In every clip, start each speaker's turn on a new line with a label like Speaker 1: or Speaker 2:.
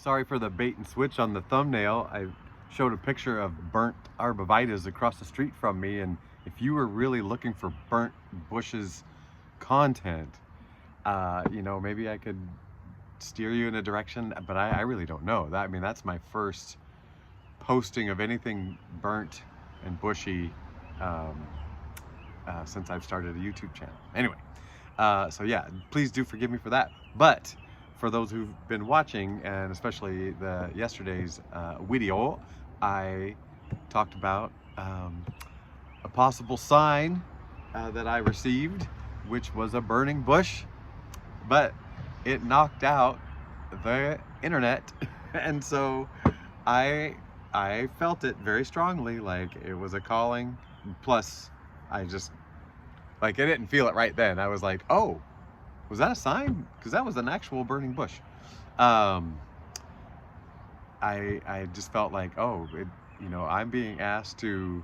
Speaker 1: Sorry for the bait and switch on the thumbnail. I showed a picture of burnt arborvitaes across the street from me, and if you were really looking for burnt bushes content, maybe I could steer you in a direction, but I really don't know. I mean, that's my first posting of anything burnt and bushy since I've started a YouTube channel. Anyway, so yeah, please do forgive me for that. But for those who've been watching, and especially the yesterday's video, I talked about a possible sign that I received, which was a burning bush, but it knocked out the internet. And so I felt it very strongly, like it was a calling. Plus, I didn't feel it right then. I was like, oh, was that a sign? Because that was an actual burning bush. I just felt like, oh, I'm being asked to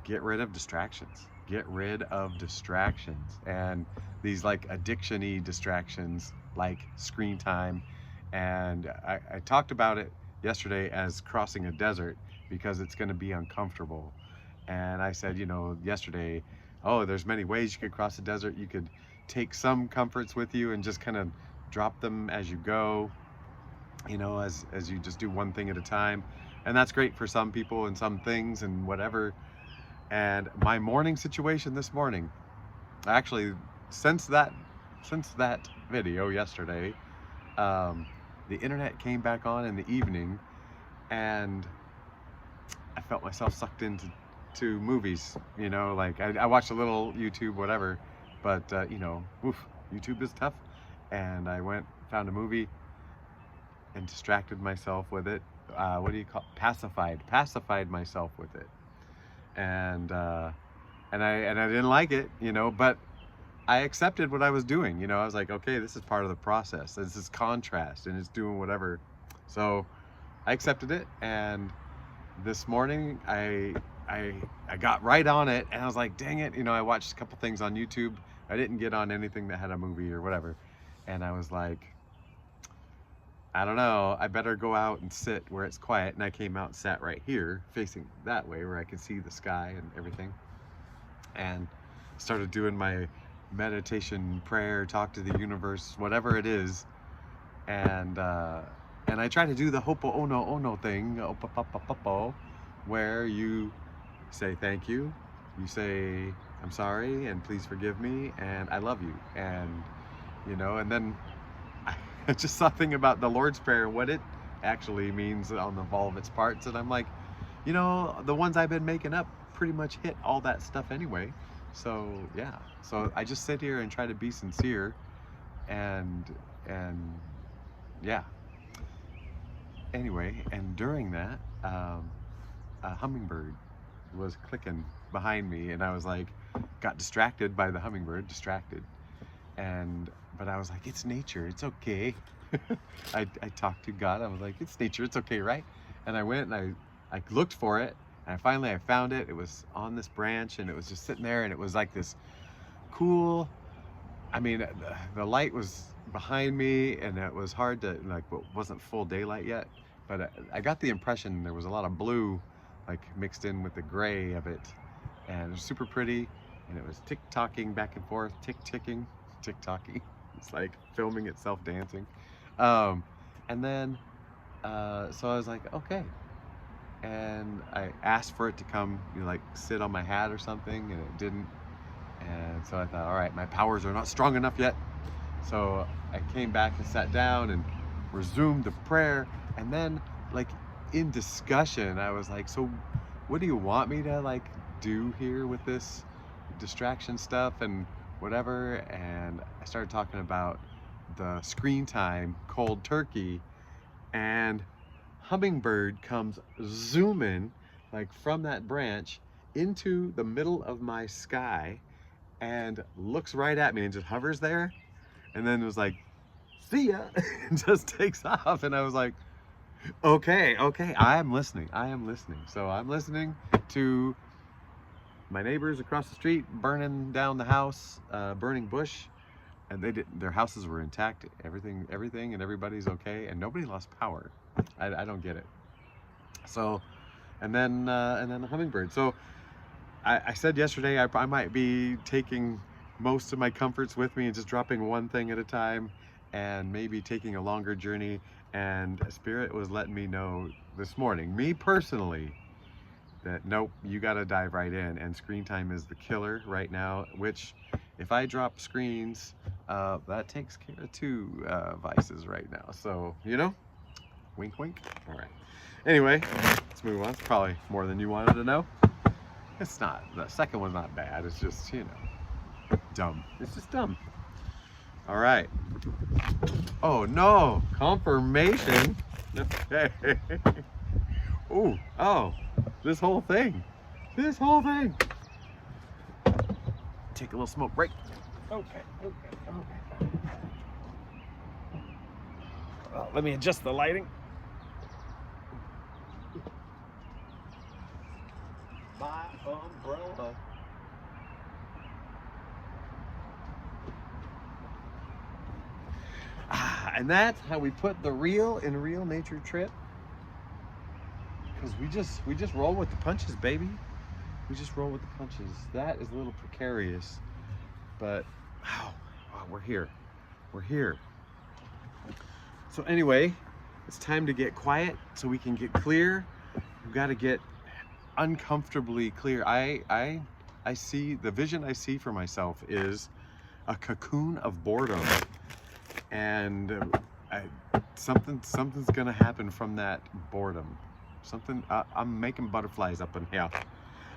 Speaker 1: get rid of distractions. Get rid of distractions. And these like addiction-y distractions, like screen time. And I talked about it yesterday as crossing a desert because it's going to be uncomfortable. And I said, yesterday, oh, there's many ways you could cross the desert. You could take some comforts with you and just kind of drop them as you go, as you just do one thing at a time. And that's great for some people and some things and whatever. And my morning situation this morning, actually, since that video yesterday, the internet came back on in the evening, and I felt myself sucked into movies. I watched a little YouTube, whatever, but YouTube is tough. And I found a movie and distracted myself with it. What do you call it? Pacified myself with it. And I didn't like it, but I accepted what I was doing. I was like, okay, this is part of the process. This is contrast, and it's doing whatever. So I accepted it, and this morning I got right on it, and I was like, dang it, I watched a couple things on YouTube. I didn't get on anything that had a movie or whatever. And I was like, I don't know, I better go out and sit where it's quiet. And I came out and sat right here, facing that way, where I could see the sky and everything. And started doing my meditation, prayer, talk to the universe, whatever it is. And I try to do the ho'oponopono thing, where you say thank you, you say I'm sorry, and please forgive me, and I love you. And and then I just saw a thing about the Lord's Prayer, what it actually means on all of its parts, and I'm like, the ones I've been making up pretty much hit all that stuff anyway. So yeah, so I just sit here and try to be sincere, and yeah. Anyway, and during that, a hummingbird was clicking behind me, and I was like, got distracted by the hummingbird, but I was like, it's nature, it's okay. I talked to God. I was like, it's nature, it's okay, right? And I went and I looked for it, and finally I found it. It was on this branch, and it was just sitting there, and it was like this cool, the light was behind me, and it was hard to, it wasn't full daylight yet, but I got the impression there was a lot of blue mixed in with the gray of it, and it was super pretty, and it was tick-tocking back and forth, tick-ticking, tick-tocking. It's like filming itself dancing. And then so I was like, okay, and I asked for it to come sit on my hat or something, and it didn't. And so I thought, all right, my powers are not strong enough yet. So I came back and sat down and resumed the prayer. And then in discussion, I was like, so what do you want me to do here with this distraction stuff and whatever? And I started talking about the screen time, cold turkey, and hummingbird comes zooming from that branch into the middle of my sky and looks right at me and just hovers there, and then was like, see ya, and just takes off. And I was like, okay, I am listening. So I'm listening to my neighbors across the street burning down the house, burning bush, and their houses were intact, everything and everybody's okay, and nobody lost power. I don't get it. So, and then the Hummingbird. So I said yesterday I might be taking most of my comforts with me and just dropping one thing at a time, and maybe taking a longer journey. And Spirit was letting me know this morning, me personally, that nope, you got to dive right in, and screen time is the killer right now, which if I drop screens, that takes care of two vices right now. So, you know, wink, wink. All right. Anyway, let's move on. It's probably more than you wanted to know. It's not. The second one's not bad. It's just, you know, dumb. It's just dumb. All right. Oh, no. Confirmation. Ooh, oh, this whole thing. This whole thing. Take a little smoke break. Okay. Well, let me adjust the lighting. My umbrella. And that's how we put the real in Real Nature Trip. Because we just roll with the punches, baby. We just roll with the punches. That is a little precarious, but wow, we're here. We're here. So anyway, it's time to get quiet so we can get clear. We've got to get uncomfortably clear. I see the vision I see for myself is a cocoon of boredom, and something's gonna happen from that boredom. Something I'm making butterflies up in here.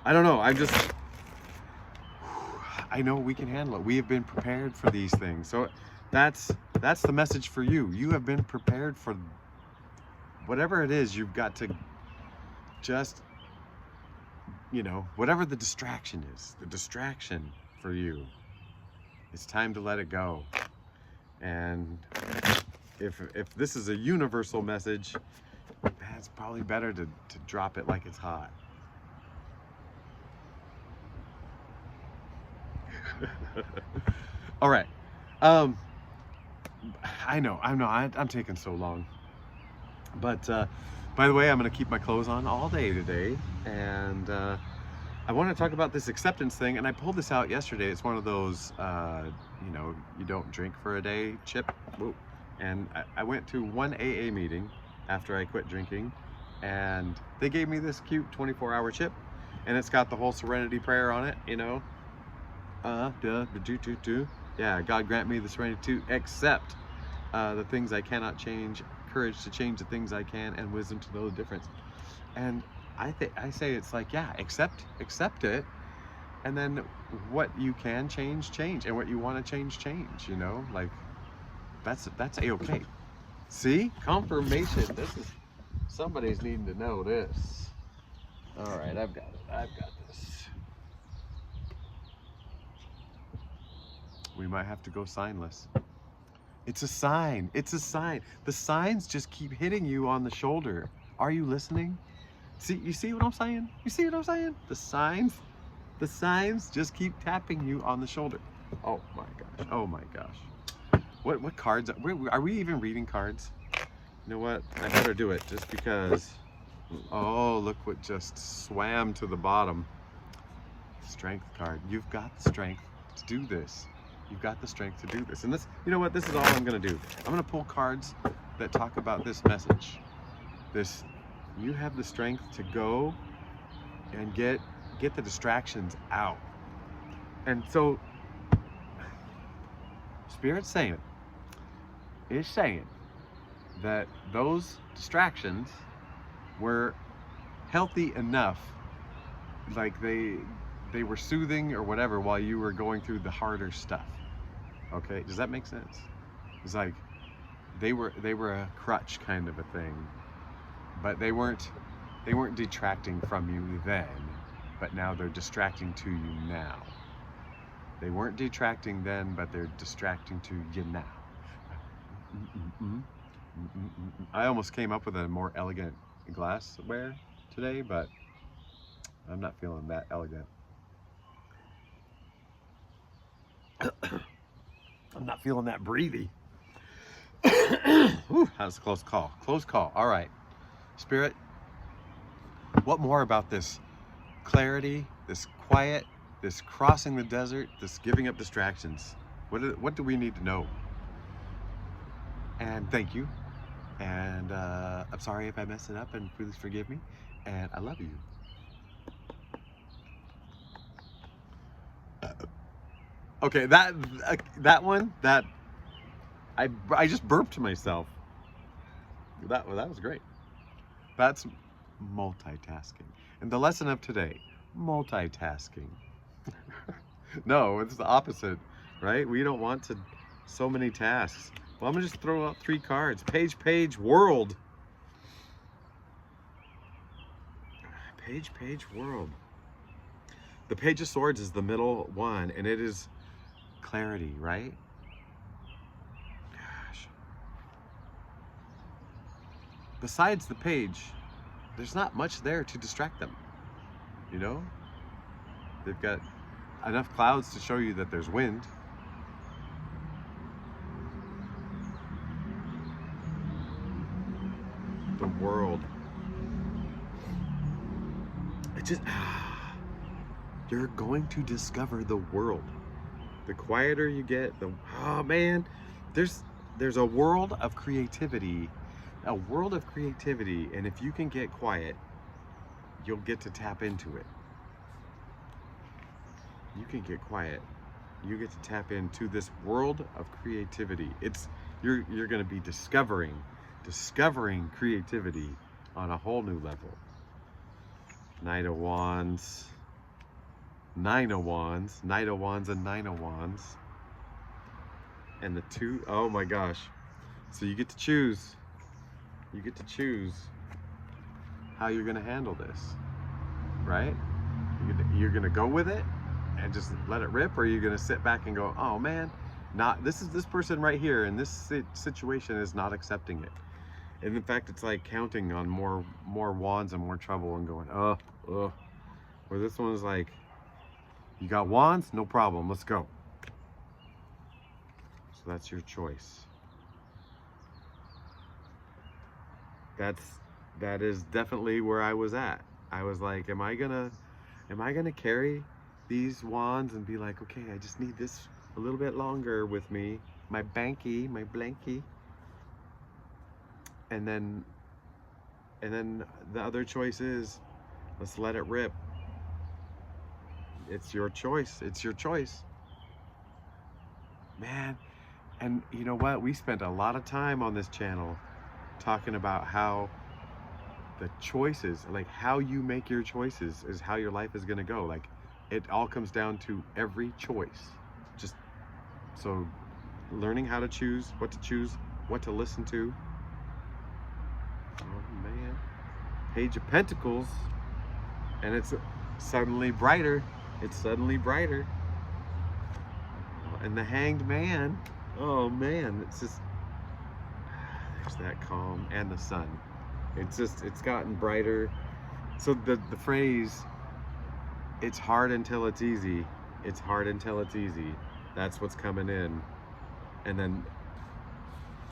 Speaker 1: I don't know. I know we can handle it. We have been prepared for these things. So that's the message for you. You have been prepared for whatever it is. You've got to just, you know, whatever the distraction is, the distraction for you, it's time to let it go. And if this is a universal message, it's probably better to drop it like it's hot. All right. I know I'm taking so long, but by the way, I'm gonna keep my clothes on all day today, and I want to talk about this acceptance thing. And I pulled this out yesterday. It's one of those you know, you don't drink for a day chip. Whoa. And I went to one AA meeting after I quit drinking, and they gave me this cute 24-hour chip, and it's got the whole serenity prayer on it, you know. Yeah, God grant me the serenity to accept the things I cannot change, courage to change the things I can, and wisdom to know the difference. And I say it's like, yeah, accept it, and then what you can change, and what you want to change, you know, like that's a-okay. See, confirmation. This is, somebody's needing to know this. All right, I've got this. We might have to go signless. It's a sign. It's a sign. The signs just keep hitting you on the shoulder. Are you listening? See, you see what I'm saying? You see what I'm saying? The signs just keep tapping you on the shoulder. Oh my gosh. Oh my gosh. What cards? Are we even reading cards? You know what? I better do it just because. Oh, look what just swam to the bottom. Strength card. You've got the strength to do this. You've got the strength to do this. And this, you know what? This is all I'm going to do. I'm going to pull cards that talk about this message. This, you have the strength to go and get the distractions out. And so, Spirit's saying that those distractions were healthy enough, like they were soothing or whatever while you were going through the harder stuff. Okay, does that make sense? It's like they were a crutch kind of a thing, but they weren't detracting from you then, but now they're distracting to you now. They weren't detracting then, but they're distracting to you now. I almost came up with a more elegant glassware today, but I'm not feeling that elegant. I'm not feeling that breathy. Whew, that was a close call. Close call. All right. Spirit, what more about this clarity, this quiet, this crossing the desert, this giving up distractions? What do we need to know? And thank you. And I'm sorry if I messed it up, and please forgive me. And I love you. Okay, that one, I just burped to myself. That was great. That's multitasking. And the lesson of today, multitasking. No, it's the opposite, right? We don't want so many tasks. Well, I'm gonna just throw out 3 cards. Page, world. Page, world. The Page of Swords is the middle one, and it is clarity, right? Gosh. Besides the page, there's not much there to distract them. You know? They've got enough clouds to show you that there's wind. The world. It just... You're going to discover the world. The quieter you get, oh man, there's a world of creativity, and if you can get quiet, you'll get to tap into it. You can get quiet, you get to tap into this world of creativity. You're going to be discovering creativity on a whole new level. Knight of Wands. 9 of Wands, Knight of Wands and 9 of Wands. And the 2, oh my gosh. So you get to choose. You get to choose how you're gonna handle this, right? You're gonna go with it and just let it rip, or you're gonna sit back and go, oh man, this person right here in this situation is not accepting it. And in fact, it's like counting on more wands and more trouble and going, where this one is like, you got wands? No problem. Let's go. So that's your choice. That is definitely where I was at. I was like, am I gonna carry these wands and be like, okay, I just need this a little bit longer with me, my banky, my blankie, and then the other choice is, let's let it rip. It's your choice. It's your choice. Man, and you know what? We spent a lot of time on this channel talking about how the choices, like how you make your choices is how your life is going to go. Like it all comes down to every choice. Just so learning how to choose, what to listen to. Oh man. Page of Pentacles, and it's suddenly brighter. It's suddenly brighter. And the Hanged Man, oh man, it's just, there's that calm, and the sun. It's gotten brighter. So the phrase, it's hard until it's easy. It's hard until it's easy. That's what's coming in. And then,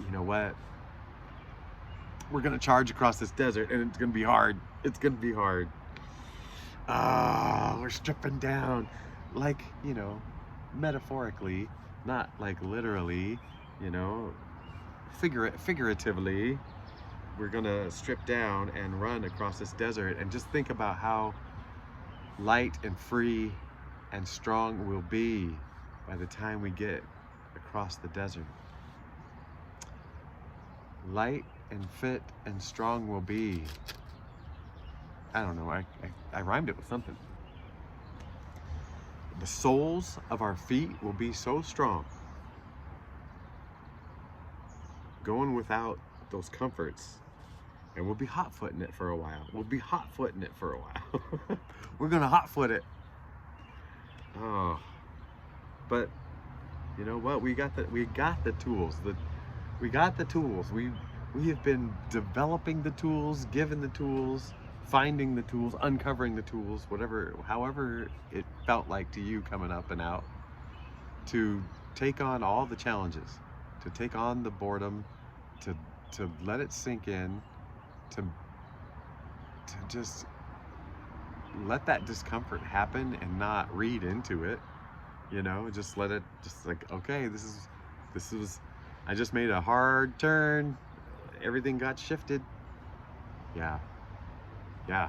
Speaker 1: you know what? We're gonna charge across this desert, and it's gonna be hard. It's gonna be hard. We're stripping down, like, you know, metaphorically, not like literally, you know, figuratively. We're gonna strip down and run across this desert, and just think about how light and free and strong we'll be by the time we get across the desert. Light and fit and strong we'll be. I don't know, I rhymed it with something. The soles of our feet will be so strong. Going without those comforts. And we'll be hot-footing it for a while. We're gonna hot-foot it. Oh. But you know what? We got the tools. We got the tools. We have been developing the tools, giving the tools, finding the tools, uncovering the tools, however it felt like to you coming up and out, to take on all the challenges, to take on the boredom, to let it sink in, to just let that discomfort happen and not read into it, just let it, just like, okay, this is I just made a hard turn, everything got shifted. Yeah, yeah.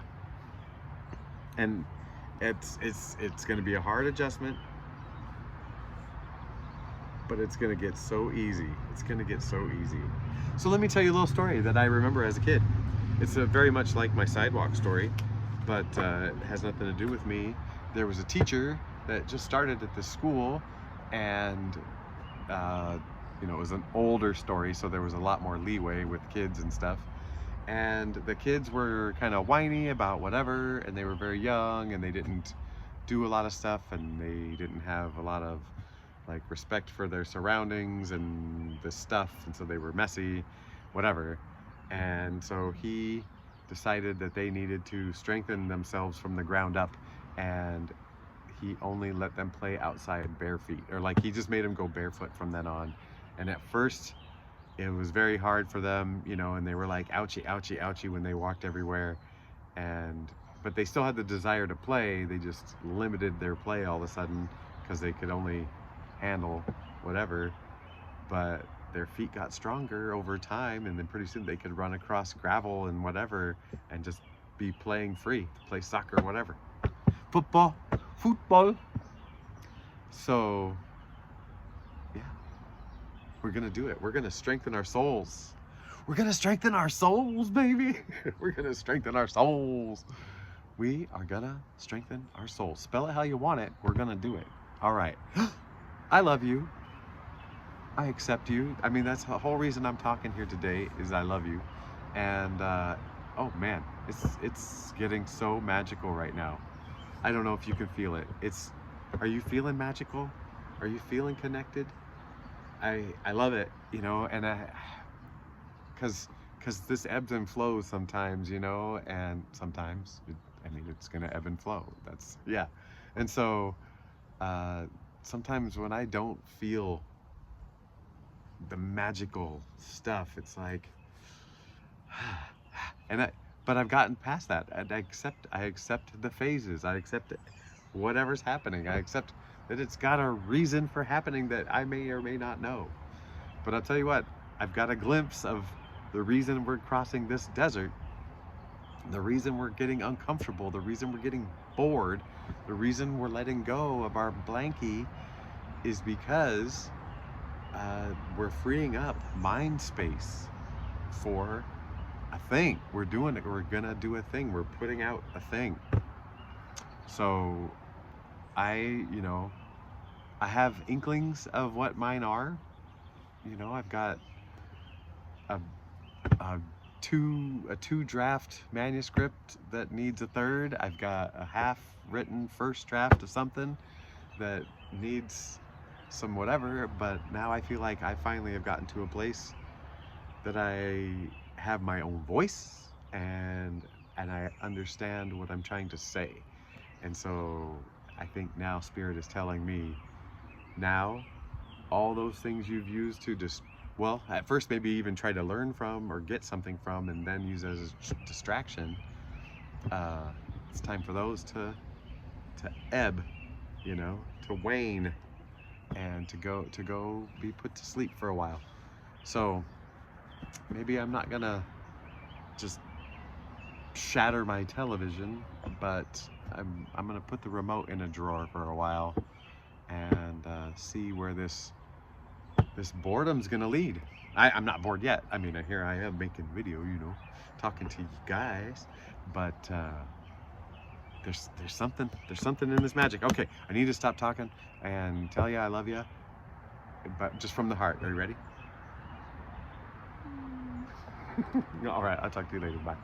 Speaker 1: And it's going to be a hard adjustment, but it's going to get so easy. It's going to get so easy. So let me tell you a little story that I remember as a kid. It's very much like my sidewalk story, but it has nothing to do with me. There was a teacher that just started at this school, and it was an older story, so there was a lot more leeway with kids and stuff. And the kids were kind of whiny about whatever, and they were very young, and they didn't do a lot of stuff, and they didn't have a lot of like respect for their surroundings and this stuff, and so they were messy, whatever. And so he decided that they needed to strengthen themselves from the ground up, and he only let them play outside bare feet, or like he just made them go barefoot from then on. And at first it was very hard for them, and they were like, ouchie, ouchie, ouchie, when they walked everywhere. But they still had the desire to play. They just limited their play all of a sudden because they could only handle whatever. But their feet got stronger over time, and then pretty soon they could run across gravel and whatever and just be playing free, play soccer, whatever. Football. So yeah, we're gonna do it. We're gonna strengthen our souls. We're gonna strengthen our souls, baby. We're gonna strengthen our souls. We are gonna strengthen our souls. Spell it how you want it. We're gonna do it. All right. I love you. I accept you. I mean, that's the whole reason I'm talking here today, is I love you. And oh man, it's getting so magical right now. I don't know if you can feel it. Are you feeling magical? Are you feeling connected? I love it, and because this ebbs and flows sometimes, and sometimes it's gonna ebb and flow. Yeah. And so sometimes when I don't feel the magical stuff, it's like but I've gotten past that, and I accept the phases. I accept it, whatever's happening. I accept that it's got a reason for happening that I may or may not know. But I'll tell you what, I've got a glimpse of the reason we're crossing this desert, the reason we're getting uncomfortable, the reason we're getting bored, the reason we're letting go of our blankie is because we're freeing up mind space for a thing. We're doing it. We're gonna do a thing. We're putting out a thing. So I have inklings of what mine are. I've got a two draft manuscript that needs a third. I've got a half written first draft of something that needs some whatever, but now I feel like I finally have gotten to a place that I have my own voice, and I understand what I'm trying to say. And so I think now Spirit is telling me, now all those things you've used to at first maybe even try to learn from or get something from and then use as a distraction, it's time for those to ebb, to wane, and to go be put to sleep for a while. So maybe I'm not gonna just shatter my television, but I'm gonna put the remote in a drawer for a while and see where this boredom's gonna lead. I'm not bored yet. I mean, here I am making video, talking to you guys, but there's something in this magic. Okay, I need to stop talking and tell you I love you, but just from the heart. Are you ready? All right, I'll talk to you later. Bye.